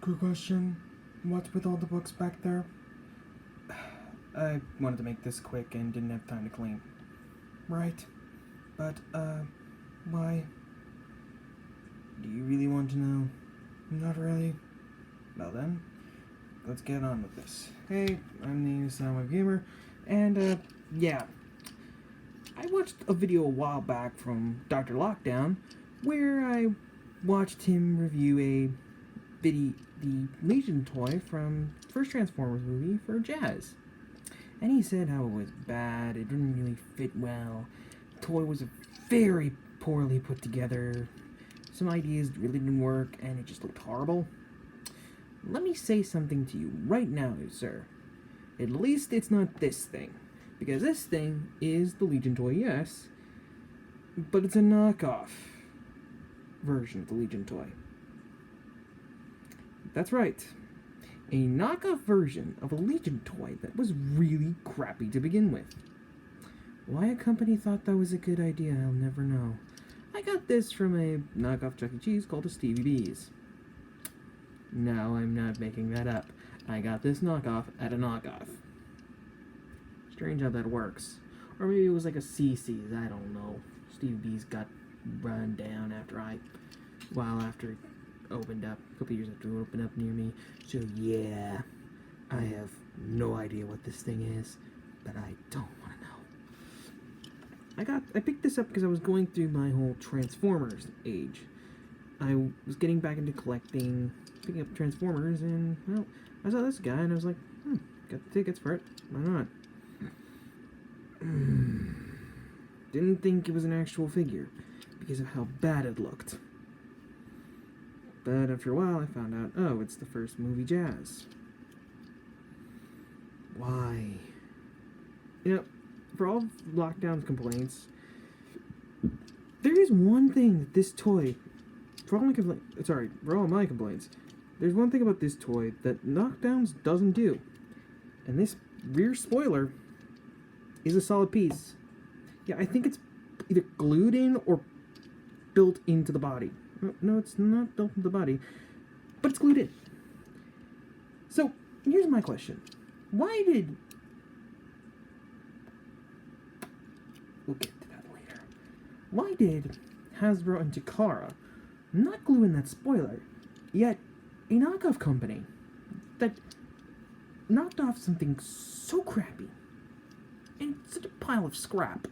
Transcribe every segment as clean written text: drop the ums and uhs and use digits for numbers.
Good question. What's with all the books back there? I wanted to make this quick and didn't have time to clean. Right. But, why? Do you really want to know? Not really. Well then, let's get on with this. Hey, I'm the Soundwave Gamer, and, yeah. I watched a video a while back from Dr. Lockdown, where I watched him review the Legion toy from the first Transformers movie for Jazz. And he said how it was bad, it didn't really fit well, the toy was very poorly put together, some ideas really didn't work, and it just looked horrible. Let me say something to you right now, sir. At least it's not this thing. Because this thing is the Legion toy, yes, but it's a knockoff version of the Legion toy. That's right. A knockoff version of a Legion toy that was really crappy to begin with. Why a company thought that was a good idea, I'll never know. I got this from a knockoff Chuck E. Cheese called a Stevie B's. No, I'm not making that up. I got this knockoff at a knockoff. Strange how that works. Or maybe it was like a CC's, I don't know. Stevie B's got run down after it opened up, a couple years after it opened up near me. So yeah, I have no idea what this thing is, but I don't want to know. I picked this up because I was going through my whole Transformers age. I was getting back into picking up Transformers, and, well, I saw this guy, and I was like, got the tickets for it, why not? Didn't think it was an actual figure, because of how bad it looked. But after a while, I found out, oh, it's the first movie Jazz. Why? You know, for all Lockdown's complaints, there is one thing that this toy, for all my complaints, there's one thing about this toy that Knockdowns doesn't do. And this rear spoiler is a solid piece. Yeah, I think it's either glued in or built into the body. No, it's not built into the body, but it's glued in. So, here's my question. We'll get to that later. Why did Hasbro and Takara not glue in that spoiler, yet a knockoff company that knocked off something so crappy and such a pile of scrap,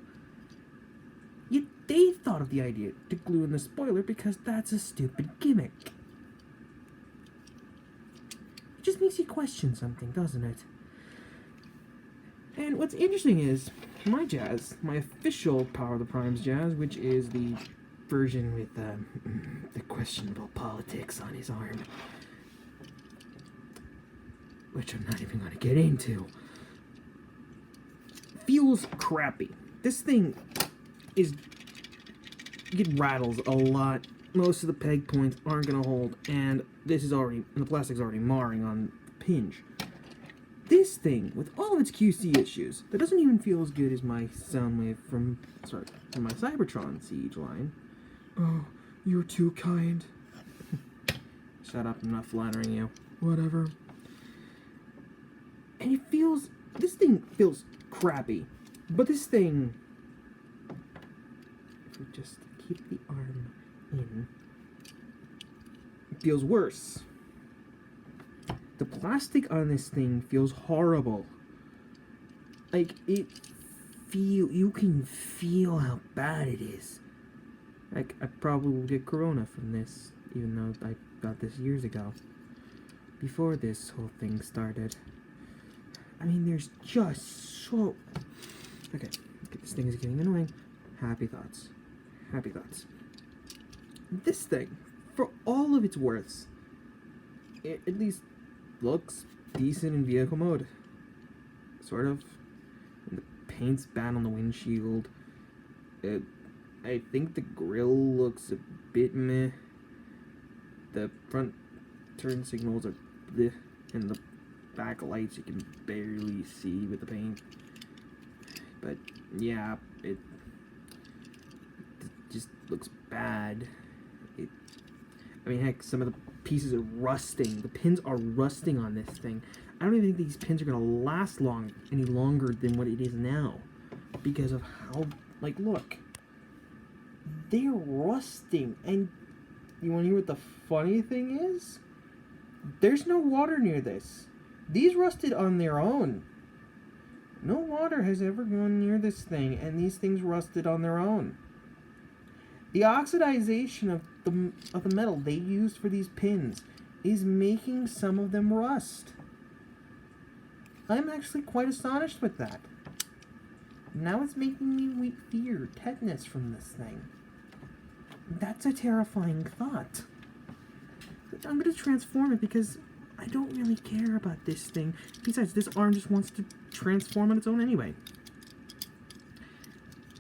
yet they thought of the idea to glue in the spoiler because that's a stupid gimmick? It just makes you question something, doesn't it? And what's interesting is, my Jazz, my official Power of the Primes Jazz, which is the version with the questionable politics on his arm, which I'm not even going to get into, feels crappy. This thing it rattles a lot. Most of the peg points aren't going to hold, and the plastic's already marring on the hinge. This thing, with all of its QC issues, that doesn't even feel as good as my Soundwave from my Cybertron Siege line. Oh, you're too kind. Shut up, I'm not flattering you. Whatever. And this thing feels crappy. But this thing, if we just keep the arm in, it feels worse. The plastic on this thing feels horrible. Like, you can feel how bad it is. Like, I probably will get corona from this, even though I got this years ago. Before this whole thing started. I mean, there's just so... Okay, this thing is getting annoying. Happy thoughts. Happy thoughts. This thing, for all of its worths, it at least looks decent in vehicle mode. Sort of. And the paint's bad on the windshield. I think the grille looks a bit meh. The front turn signals are bleh, and the back lights you can barely see with the paint. But yeah, it just looks bad. I mean, heck, some of the pieces are rusting. The pins are rusting on this thing. I don't even think these pins are going to last any longer than what it is now. Because of how, like, look. They're rusting. And you want to hear what the funny thing is? There's no water near this. These rusted on their own. No water has ever gone near this thing, and these things rusted on their own. The oxidization of the metal they used for these pins is making some of them rust. I'm actually quite astonished with that. Now it's making me fear tetanus from this thing. That's a terrifying thought. I'm going to transform it because I don't really care about this thing. Besides, this arm just wants to transform on its own anyway.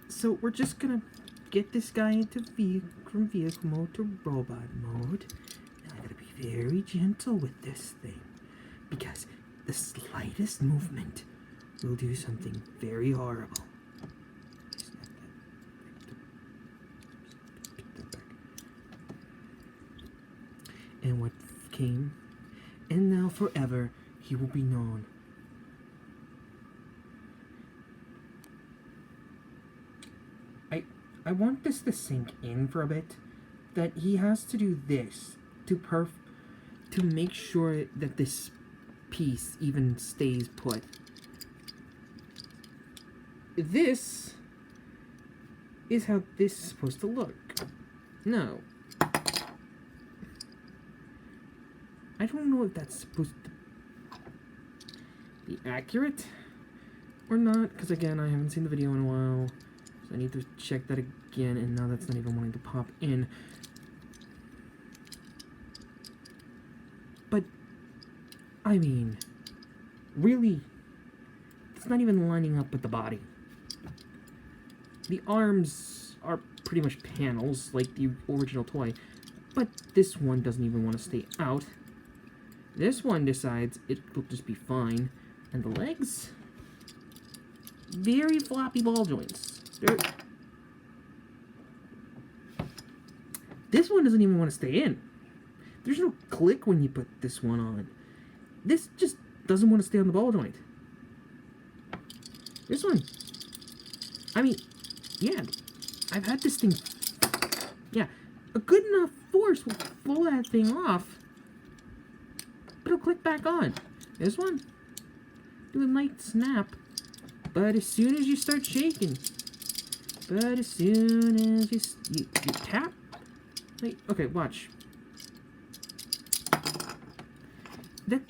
So we're just going to get this guy into from vehicle mode to robot mode. And I got to be very gentle with this thing. Because the slightest movement will do something very horrible. And what came, and now forever he will be known. I want this to sink in for a bit, that he has to do this to make sure that this piece even stays put. This is how this is supposed to look. No. I don't know if that's supposed to be accurate or not, because again, I haven't seen the video in a while, so I need to check that again, and now that's not even wanting to pop in. But, I mean, really, it's not even lining up with the body. The arms are pretty much panels, like the original toy, but this one doesn't even want to stay out. This one decides it will just be fine. And the legs? Very floppy ball joints. This one doesn't even want to stay in. There's no click when you put this one on. This just doesn't want to stay on the ball joint. This one. I mean, yeah. I've had this thing. Yeah. A good enough force will pull that thing off. It'll click back on. This one, do a light snap, but as soon as you start shaking, as soon as you tap, like, okay, watch. That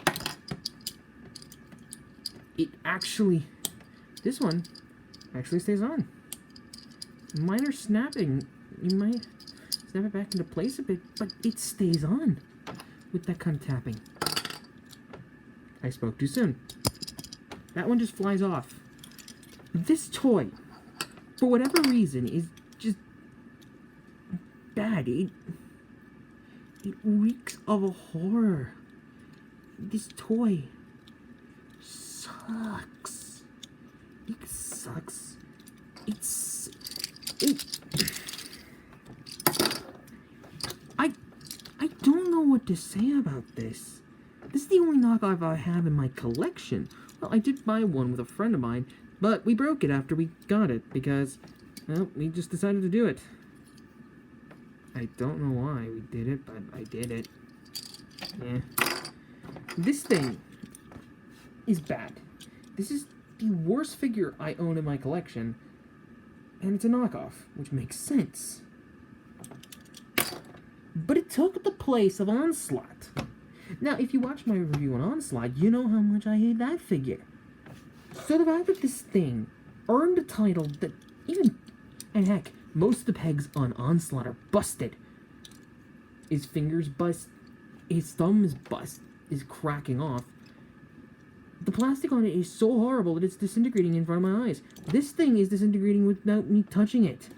it actually, this one actually stays on. Minor snapping, you might snap it back into place a bit, but it stays on with that kind of tapping. I spoke too soon. That one just flies off. This toy, for whatever reason, is just bad. It reeks of a horror. This toy sucks. It sucks. I don't know what to say about this. This is the only knockoff I have in my collection. Well, I did buy one with a friend of mine, but we broke it after we got it because, well, we just decided to do it. I don't know why we did it, but I did it. Yeah. This thing is bad. This is the worst figure I own in my collection, and it's a knockoff, which makes sense. But it took the place of Onslaught. Now, if you watch my review on Onslaught, you know how much I hate that figure. So the fact that this thing earned a title that even... And heck, most of the pegs on Onslaught are busted. His fingers bust. His thumb is bust. Is cracking off. The plastic on it is so horrible that it's disintegrating in front of my eyes. This thing is disintegrating without me touching it.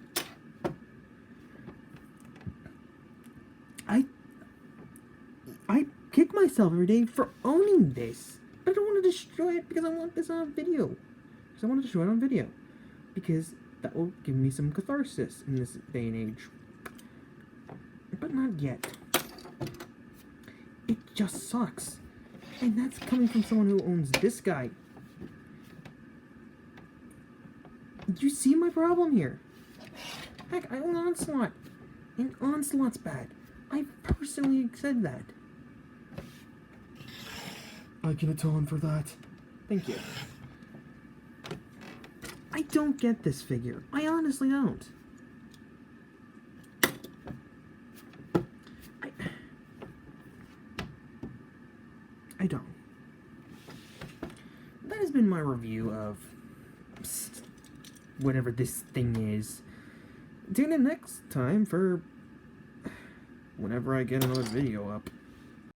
I kick myself every day for owning this. But I don't want to destroy it because I want this on video. Because I want to destroy it on video. Because that will give me some catharsis in this day and age. But not yet. just sucks. And that's coming from someone who owns this guy. Do you see my problem here? Heck, I own Onslaught. And Onslaught's bad. I personally said that. I can atone for that. Thank you. I don't get this figure. I honestly don't. I don't. That has been my review of whatever this thing is. Tune in next time for whenever I get another video up.